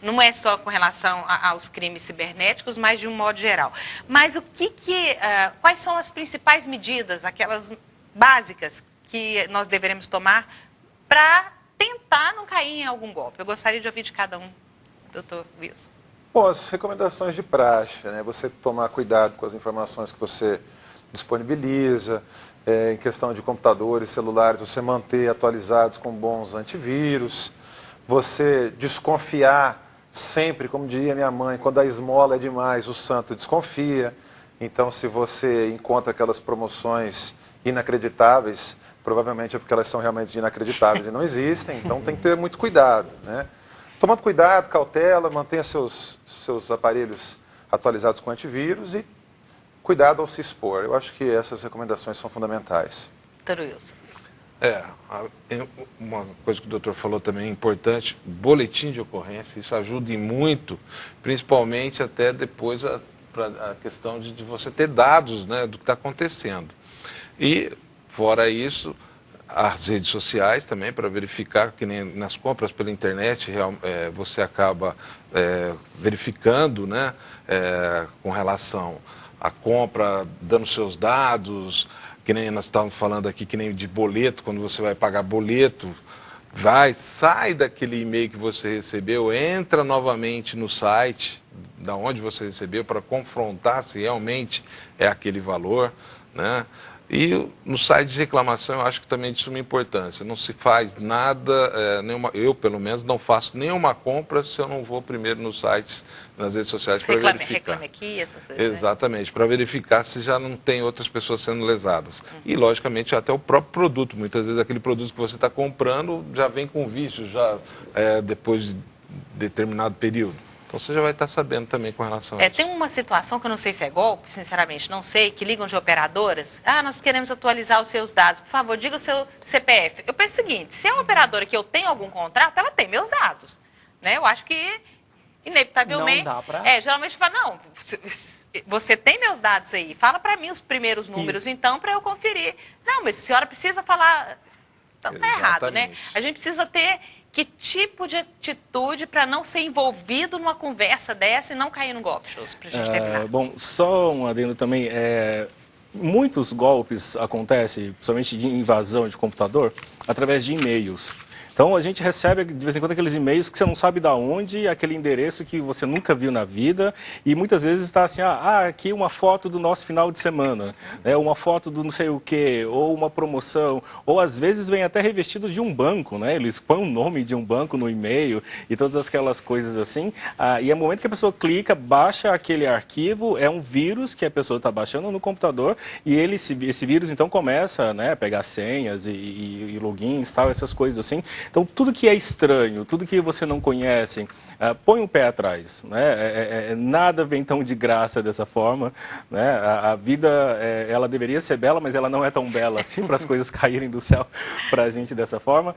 não é só com relação aos crimes cibernéticos, mas de um modo geral. Mas quais são as principais medidas, aquelas básicas que nós deveremos tomar para tentar não cair em algum golpe? Eu gostaria de ouvir de cada um, doutor Wilson. Bom, as recomendações de praxe, né? Você tomar cuidado com as informações que você disponibiliza, em questão de computadores, celulares, você manter atualizados com bons antivírus, você desconfiar sempre, como diria minha mãe, quando a esmola é demais, o santo desconfia. Então, se você encontra aquelas promoções inacreditáveis, provavelmente é porque elas são realmente inacreditáveis e não existem, então tem que ter muito cuidado, né? Tomando cuidado, cautela, mantenha seus aparelhos atualizados com antivírus e cuidado ao se expor. Eu acho que essas recomendações são fundamentais. Doutor Wilson. Uma coisa que o doutor falou também é importante, boletim de ocorrência, isso ajuda e muito, principalmente até depois a questão de você ter dados, né, do que está acontecendo. E, fora isso, as redes sociais também, para verificar, que nem nas compras pela internet, você acaba verificando, né, com relação à compra, dando seus dados, que nem nós estávamos falando aqui, que nem de boleto, quando você vai pagar boleto, sai daquele e-mail que você recebeu, entra novamente no site da onde você recebeu para confrontar se realmente é aquele valor, né? E no site de reclamação, eu acho que também é de suma importância. Não se faz nada, eu pelo menos não faço nenhuma compra se eu não vou primeiro nos sites, nas redes sociais para verificar. Reclame aqui, essas coisas. Exatamente, para verificar se já não tem outras pessoas sendo lesadas. E, logicamente, até o próprio produto. Muitas vezes aquele produto que você está comprando já vem com vício, já depois de determinado período. Então você já vai estar sabendo também com relação a isso. Tem uma situação que eu não sei se é golpe, sinceramente, não sei, que ligam de operadoras. Nós queremos atualizar os seus dados. Por favor, diga o seu CPF. Eu penso o seguinte, se é uma operadora que eu tenho algum contrato, ela tem meus dados. Né? Eu acho que, inevitavelmente... Não dá pra... geralmente fala, não, você tem meus dados aí, fala para mim os primeiros números, então, para eu conferir. Não, mas a senhora precisa falar... Então tá errado, né? A gente precisa ter... Que tipo de atitude para não ser envolvido numa conversa dessa e não cair no golpe, para a gente terminar? Bom, só um adendo também. Muitos golpes acontecem, principalmente de invasão de computador, através de e-mails. Então, a gente recebe, de vez em quando, aqueles e-mails que você não sabe de onde, aquele endereço que você nunca viu na vida, e muitas vezes está assim, aqui uma foto do nosso final de semana, uma foto do não sei o quê, ou uma promoção, ou às vezes vem até revestido de um banco, né? Eles põem o nome de um banco no e-mail e todas aquelas coisas assim, e é o momento que a pessoa clica, baixa aquele arquivo, é um vírus que a pessoa está baixando no computador, e esse vírus então começa, né, a pegar senhas e logins, tal, essas coisas assim. Então, tudo que é estranho, tudo que você não conhece, põe um pé atrás. Né? Nada vem tão de graça dessa forma. Né? A vida, ela deveria ser bela, mas ela não é tão bela assim para as coisas caírem do céu para a gente dessa forma.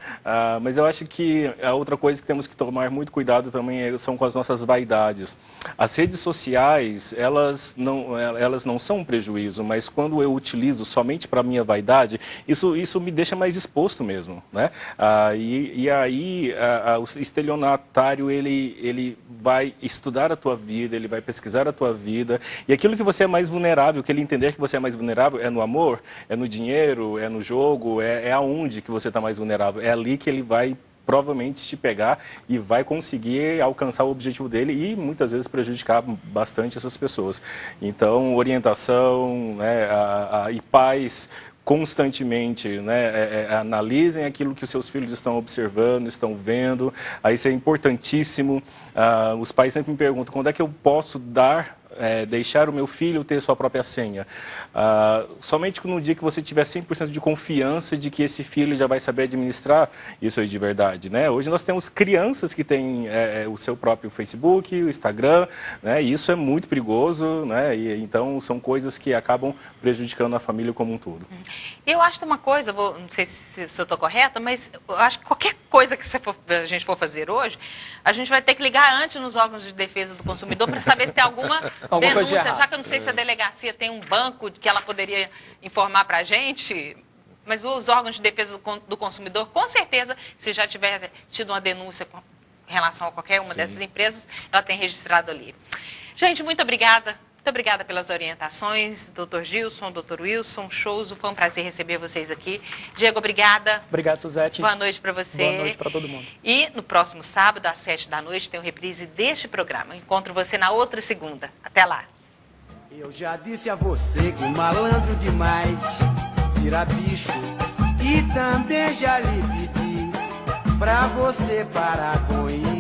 Mas eu acho que a outra coisa que temos que tomar muito cuidado também são com as nossas vaidades. As redes sociais, elas não são um prejuízo, mas quando eu utilizo somente para a minha vaidade, isso me deixa mais exposto mesmo. Né? E E aí o estelionatário, ele vai estudar a tua vida, ele vai pesquisar a tua vida, e aquilo que você é mais vulnerável, que ele entender que você é mais vulnerável, é no amor, é no dinheiro, é no jogo, é aonde que você está mais vulnerável. É ali que ele vai provavelmente te pegar e vai conseguir alcançar o objetivo dele e muitas vezes prejudicar bastante essas pessoas. Então, orientação, né, e pais constantemente, né, analisem aquilo que os seus filhos estão observando, estão vendo. Aí isso é importantíssimo. Os pais sempre me perguntam, quando é que eu posso deixar o meu filho ter sua própria senha? Somente no dia que você tiver 100% de confiança de que esse filho já vai saber administrar isso aí de verdade, né? Hoje nós temos crianças que têm o seu próprio Facebook, o Instagram, né? E isso é muito perigoso, né? E, então são coisas que acabam prejudicando a família como um todo. Eu acho que uma coisa, não sei se eu estou correta, mas eu acho que qualquer coisa que a gente for fazer hoje, a gente vai ter que ligar antes nos órgãos de defesa do consumidor para saber se tem alguma denúncia, já que eu não sei se a delegacia tem um banco que ela poderia informar para a gente, mas os órgãos de defesa do consumidor, com certeza, se já tiver tido uma denúncia com relação a qualquer uma dessas empresas, ela tem registrado ali. Gente, muito obrigada. Muito obrigada pelas orientações, Dr. Gilson, Dr. Wilson, shows, foi um prazer receber vocês aqui. Diego, obrigada. Obrigado, Suzete. Boa noite para você. Boa noite para todo mundo. E no próximo sábado, às 7 da noite, tem o reprise deste programa. Eu encontro você na outra segunda. Até lá. Eu já disse a você que o malandro demais vira bicho. E também já lhe pedi pra você parar com isso.